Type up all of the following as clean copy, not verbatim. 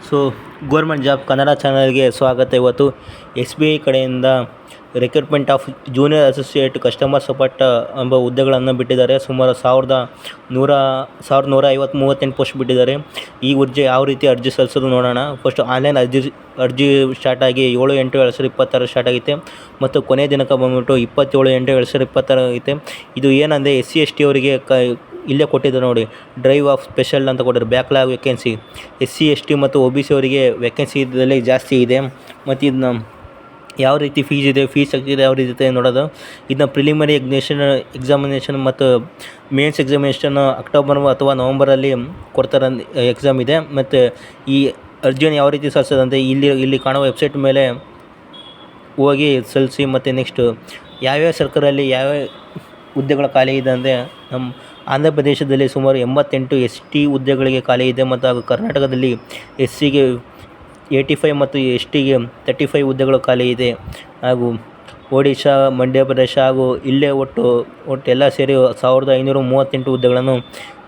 So government job Kannada ಚಾನಲ್ಗೆ ಸ್ವಾಗತ. ಇವತ್ತು SBI ಕಡೆಯಿಂದ recruitment of junior associate customer support ಎಂಬ ಹುದ್ದೆಗಳನ್ನು ಬಿಟ್ಟಿದ್ದಾರೆ. ಸುಮಾರು 1158 ಪೋಸ್ಟ್ ಬಿಟ್ಟಿದ್ದಾರೆ. ಈ ಹುದ್ದೆ ಯಾವ ರೀತಿ ಅರ್ಜಿ ಸಲ್ಲಿಸೋದು ನೋಡೋಣ. ಫಸ್ಟ್ ಆನ್ಲೈನ್ ಅರ್ಜಿ ಸ್ಟಾರ್ಟ್ ಆಗಿ 7/8/2026 ಸ್ಟಾರ್ಟ್ ಆಗೈತೆ ಮತ್ತು ಕೊನೆಯ ದಿನಾಂಕ ಬಂದ್ಬಿಟ್ಟು 27/8/2026 ಆಗೈತೆ. ಇದು ಏನಂದರೆ SC/ST ಅವರಿಗೆ ಇಲ್ಲೇ ಕೊಟ್ಟಿದ್ದಾರೆ ನೋಡಿ, ಡ್ರೈವ್ ಆಫ್ ಸ್ಪೆಷಲ್ ಅಂತ ಕೊಟ್ಟಿದ್ದಾರೆ. ಬ್ಯಾಕ್ಲಾಗ್ ವೇಕೆನ್ಸಿ SC/ST ಮತ್ತು OBC ಅವರಿಗೆ ವೇಕೆನ್ಸಿ ಇದರಲ್ಲಿ ಜಾಸ್ತಿ ಇದೆ. ಮತ್ತು ಇದನ್ನ ಯಾವ ರೀತಿ ಫೀಸ್ ಇದೆ, ಫೀಸ್ ಆಗಿದೆ ಯಾವ ರೀತಿ ನೋಡೋದು. ಇದನ್ನ ಪ್ರಿಲಿಮಿನರಿ ಎಕ್ಸಾಮಿನೇಷನ್ ಮತ್ತು ಮೇನ್ಸ್ ಎಕ್ಸಾಮಿನೇಷನ್ ಅಕ್ಟೋಬರ್ ಅಥವಾ ನವಂಬರಲ್ಲಿ ಕೊಡ್ತಾರೆ ಎಕ್ಸಾಮ್ ಇದೆ. ಮತ್ತು ಈ ಅರ್ಜಿಯನ್ನು ಯಾವ ರೀತಿ ಸಲ್ಲಿಸೋದಂತೆ ಇಲ್ಲಿ ಕಾಣುವ ವೆಬ್ಸೈಟ್ ಮೇಲೆ ಹೋಗಿ ಸಲ್ಲಿಸಿ. ಮತ್ತು ನೆಕ್ಸ್ಟು ಯಾವ್ಯಾವ ಸರ್ಕಾರಲ್ಲಿ ಯಾವ್ಯಾವ ಹುದ್ದೆಗಳ ಖಾಲಿ ಇದೆ ಅಂದರೆ, ನಮ್ಮ ಆಂಧ್ರ ಪ್ರದೇಶದಲ್ಲಿ ಸುಮಾರು 88 ST ಹುದ್ದೆಗಳಿಗೆ ಖಾಲಿ ಇದೆ. ಮತ್ತು ಹಾಗೂ ಕರ್ನಾಟಕದಲ್ಲಿ SCಗೆ 85 ಮತ್ತು STಗೆ 35 ಹುದ್ದೆಗಳು ಖಾಲಿ ಇದೆ. ಹಾಗೂ ಒಡಿಶಾ, ಮಧ್ಯಪ್ರದೇಶ ಹಾಗೂ ಇಲ್ಲೇ ಒಟ್ಟು ಎಲ್ಲ ಸೇರಿ 1538 ಹುದ್ದೆಗಳನ್ನು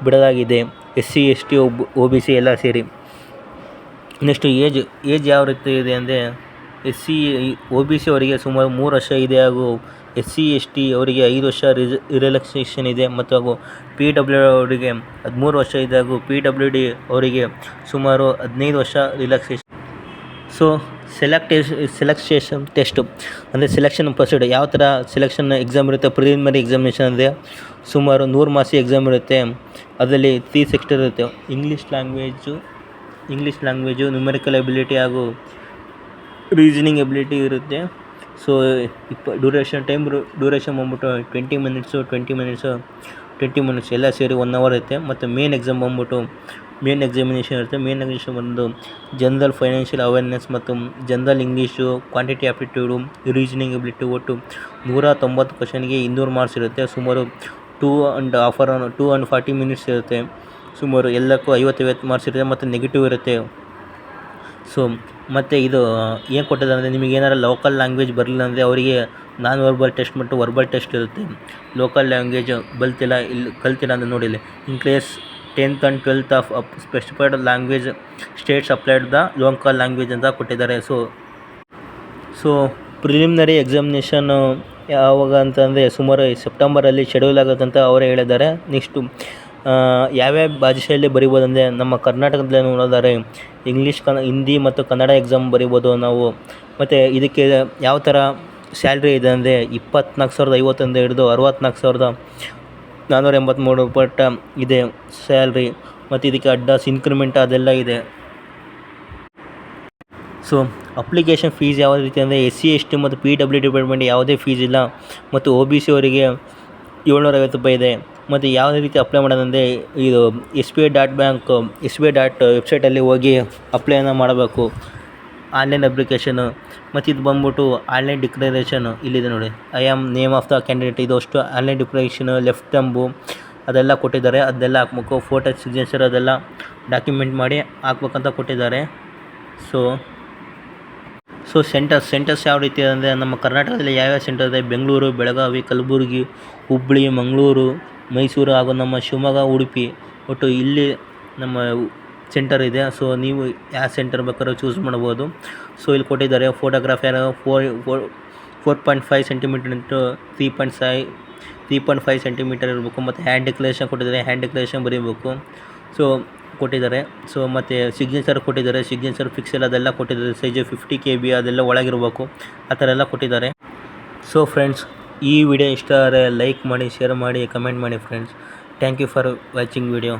ಬಿಡಲಾಗಿದೆ. SC/ST OBC ಎಲ್ಲ ಸೇರಿ. ನೆಕ್ಸ್ಟು ಏಜ್ ಯಾವ ರೀತಿ ಇದೆ ಅಂದರೆ, OBC ಅವರಿಗೆ ಸುಮಾರು 3 ವರ್ಷ ಇದೆ ಹಾಗೂ SC/ST ಅವರಿಗೆ 5 ವರ್ಷ ರಿಲ್ಯಾಕ್ಸೇಷನ್ ಇದೆ. ಮತ್ತು ಹಾಗೂ PWD ಅವರಿಗೆ 13 ವರ್ಷ ಇದೆ ಹಾಗೂ PWD ಅವರಿಗೆ ಸುಮಾರು 15 ವರ್ಷ ರಿಲ್ಯಾಕ್ಸೇಷನ್. ಸೊ ಸೆಲೆಕ್ಷನ್ ಟೆಸ್ಟು ಅಂದರೆ ಸೆಲೆಕ್ಷನ್ ಪ್ರೊಸೀಡ್ ಯಾವ ಥರ ಸೆಲೆಕ್ಷನ್ ಎಕ್ಸಾಮ್ ಇರುತ್ತೆ. ಪ್ರಿಲಿಮಿನರಿ ಎಕ್ಸಾಮಿನೇಷನ್ ಅಂದರೆ ಸುಮಾರು 100 ಮಾರ್ಕ್ಸ್ ಎಕ್ಸಾಮ್ ಇರುತ್ತೆ. ಅದರಲ್ಲಿ 3 ಸೆಕ್ಟರ್ ಇರುತ್ತೆ. ಇಂಗ್ಲೀಷ್ ಲ್ಯಾಂಗ್ವೇಜು, ನ್ಯೂಮೆರಿಕಲ್ ಎಬಿಲಿಟಿ ಹಾಗೂ ರೀಸನಿಂಗ್ ಎಬಿಲಿಟಿ ಇರುತ್ತೆ. ಸೊ ಡ್ಯೂರೇಷನ್ ಬಂದ್ಬಿಟ್ಟು 20 ಮಿನಿಟ್ಸು ಎಲ್ಲ ಸೇರಿ 1 ಅವರ್ ಇರುತ್ತೆ. ಮತ್ತು ಮೇನ್ ಎಕ್ಸಾಮಿನೇಷನ್ ಇರುತ್ತೆ. ಮೇನ್ ಎಕ್ಸಾಮಿನೇಷನ್ ಬಂದು ಜನರಲ್ ಫೈನಾನ್ಷಿಯಲ್ ಅವೇರ್ನೆಸ್ ಮತ್ತು general English, quantity aptitude, reasoning ability. ಒಟ್ಟು 190 ಕ್ವಶನ್ಗೆ 200 ಮಾರ್ಕ್ಸ್ ಇರುತ್ತೆ. ಸುಮಾರು 2 and 40 ಮಿನಿಟ್ಸ್ ಇರುತ್ತೆ. ಸುಮಾರು ಎಲ್ಲಕ್ಕೂ 50 ಮಾರ್ಕ್ಸ್ ಇರುತ್ತೆ. ಮತ್ತು ನೆಗೆಟಿವ್ ಇರುತ್ತೆ. ಸೊ ಮತ್ತು ಇದು ಏನು ಕೊಟ್ಟಿದ್ದಾರೆ ಅಂದರೆ, ನಿಮಗೆ ಏನಾರು ಲೋಕಲ್ ಲ್ಯಾಂಗ್ವೇಜ್ ಬರಲಿಲ್ಲ ಅಂದರೆ ಅವರಿಗೆ ನಾನ್ ವರ್ಬಲ್ ಟೆಸ್ಟ್ ಮತ್ತು ವರ್ಬಲ್ ಟೆಸ್ಟ್ ಇರುತ್ತೆ. ಲೋಕಲ್ ಲ್ಯಾಂಗ್ವೇಜ್ ಕಲ್ತಿಲ್ಲ ಅಂದರೆ ನೋಡಿ, in case 10th and 12th of specified language States applied the local language ಅಂತ ಕೊಟ್ಟಿದ್ದಾರೆ. ಸೊ ಪ್ರಿಲಿಮಿನರಿ ಎಕ್ಸಾಮಿನೇಷನ್ ಯಾವಾಗ ಅಂತಂದರೆ ಸುಮಾರು ಸೆಪ್ಟೆಂಬರಲ್ಲಿ ಶೆಡ್ಯೂಲ್ ಆಗುತ್ತೆ ಅಂತ ಅವರೇ ಹೇಳಿದ್ದಾರೆ. ನೆಕ್ಸ್ಟು ಯಾವ್ಯಾವ ಭಾಷೆಯಲ್ಲಿ ಬರಿಬೋದು ಅಂದರೆ, ನಮ್ಮ ಕರ್ನಾಟಕದಲ್ಲಿ ನೋಡಿದರೆ ಹಿಂದಿ ಮತ್ತು ಕನ್ನಡ ಎಕ್ಸಾಮ್ ಬರಿಬೋದು ನಾವು. ಮತ್ತು ಇದಕ್ಕೆ ಯಾವ ಥರ ಸ್ಯಾಲ್ರಿ ಇದೆ ಅಂದರೆ 24,050 ಹಿಡಿದು 64,483 ಇದೆ ಸ್ಯಾಲ್ರಿ. ಮತ್ತು ಇದಕ್ಕೆ ಅಡ್ವಾನ್ಸ್ ಇನ್ಕ್ರಿಮೆಂಟ್ ಅದೆಲ್ಲ ಇದೆ. ಸೊ ಅಪ್ಲಿಕೇಶನ್ ಫೀಸ್ ಯಾವ ರೀತಿ ಅಂದರೆ, SC/ST ಮತ್ತು PWD ಡಿಪಾರ್ಟ್ಮೆಂಟ್ ಯಾವುದೇ ಫೀಸ್ ಇಲ್ಲ. ಮತ್ತು OBC ಅವರಿಗೆ 750 ಇದೆ. ಮತ್ತು ಯಾವುದೇ ರೀತಿ ಅಪ್ಲೈ ಮಾಡೋದಂದರೆ, ಇದು SBI ವೆಬ್ಸೈಟಲ್ಲಿ ಹೋಗಿ ಅಪ್ಲೈನ ಮಾಡಬೇಕು, ಆನ್ಲೈನ್ ಅಪ್ಲಿಕೇಶನು. ಮತ್ತು ಇದು ಬಂದ್ಬಿಟ್ಟು ಆನ್ಲೈನ್ ಡಿಕ್ಲರೇಷನ್ ಇಲ್ಲಿದೆ ನೋಡಿ, I am name of the candidate. ಇದು ಅಷ್ಟು ಆನ್ಲೈನ್ ಡಿಕ್ಲರೇಷನು, ಲೆಫ್ಟ್ ಥಂಬು ಅದೆಲ್ಲ ಕೊಟ್ಟಿದ್ದಾರೆ. ಅದೆಲ್ಲ ಹಾಕ್ಬೇಕು. ಫೋಟೋ ಸಿಗ್ನೇಚರ್ ಅದೆಲ್ಲ ಡಾಕ್ಯುಮೆಂಟ್ ಮಾಡಿ ಹಾಕ್ಬೇಕಂತ ಕೊಟ್ಟಿದ್ದಾರೆ. ಸೊ ಸೆಂಟರ್ಸ್ ಯಾವ ರೀತಿ ಅಂದರೆ, ನಮ್ಮ ಕರ್ನಾಟಕದಲ್ಲಿ ಯಾವ್ಯಾವ ಸೆಂಟರ್ ಇದೆ, ಬೆಂಗಳೂರು, ಬೆಳಗಾವಿ, ಕಲಬುರಗಿ, ಹುಬ್ಬಳ್ಳಿ, ಮಂಗಳೂರು, ಮೈಸೂರು ಹಾಗೂ ನಮ್ಮ ಶಿವಮೊಗ್ಗ, ಉಡುಪಿ. ಒಟ್ಟು ಇಲ್ಲಿ ನಮ್ಮ ಸೆಂಟರ್ ಇದೆ. ಸೊ ನೀವು ಯಾವ ಸೆಂಟರ್ ಬೇಕಾದ್ರೂ ಚೂಸ್ ಮಾಡ್ಬೋದು. ಸೊ ಇಲ್ಲಿ ಕೊಟ್ಟಿದ್ದಾರೆ ಫೋಟೋಗ್ರಾಫ್ 4.5 ಸೆಂಟಿಮೀಟರ್ ಇಂಟು 3.5 ಸೆಂಟಿಮೀಟರ್ ಇರಬೇಕು. ಮತ್ತು ಹ್ಯಾಂಡ್ ಡಿಕ್ಲರೇಷನ್ ಕೊಟ್ಟಿದ್ದಾರೆ, ಹ್ಯಾಂಡ್ ಡಿಕ್ಲರೇಷನ್ ಬರೀಬೇಕು. ಸೊ ಕೊಟ್ಟಿದ್ದಾರೆ. ಸೊ ಮತ್ತು ಸಿಗ್ನೇಚರ್ ಕೊಟ್ಟಿದ್ದಾರೆ, ಸಿಗ್ನೇಚರ್ ಫಿಕ್ಸೆಲ್ ಅದೆಲ್ಲ ಕೊಟ್ಟಿದ್ದಾರೆ. ಸೈಜು 50 KB ಅದೆಲ್ಲ ಒಳಗಿರಬೇಕು, ಆ ಥರ ಎಲ್ಲ ಕೊಟ್ಟಿದ್ದಾರೆ. ಸೊ ಫ್ರೆಂಡ್ಸ್, ಈ ವಿಡಿಯೋ ಇಷ್ಟ ಆದರೆ ಲೈಕ್ ಮಾಡಿ, ಶೇರ್ ಮಾಡಿ, ಕಮೆಂಟ್ ಮಾಡಿ friends. Thank you for watching video.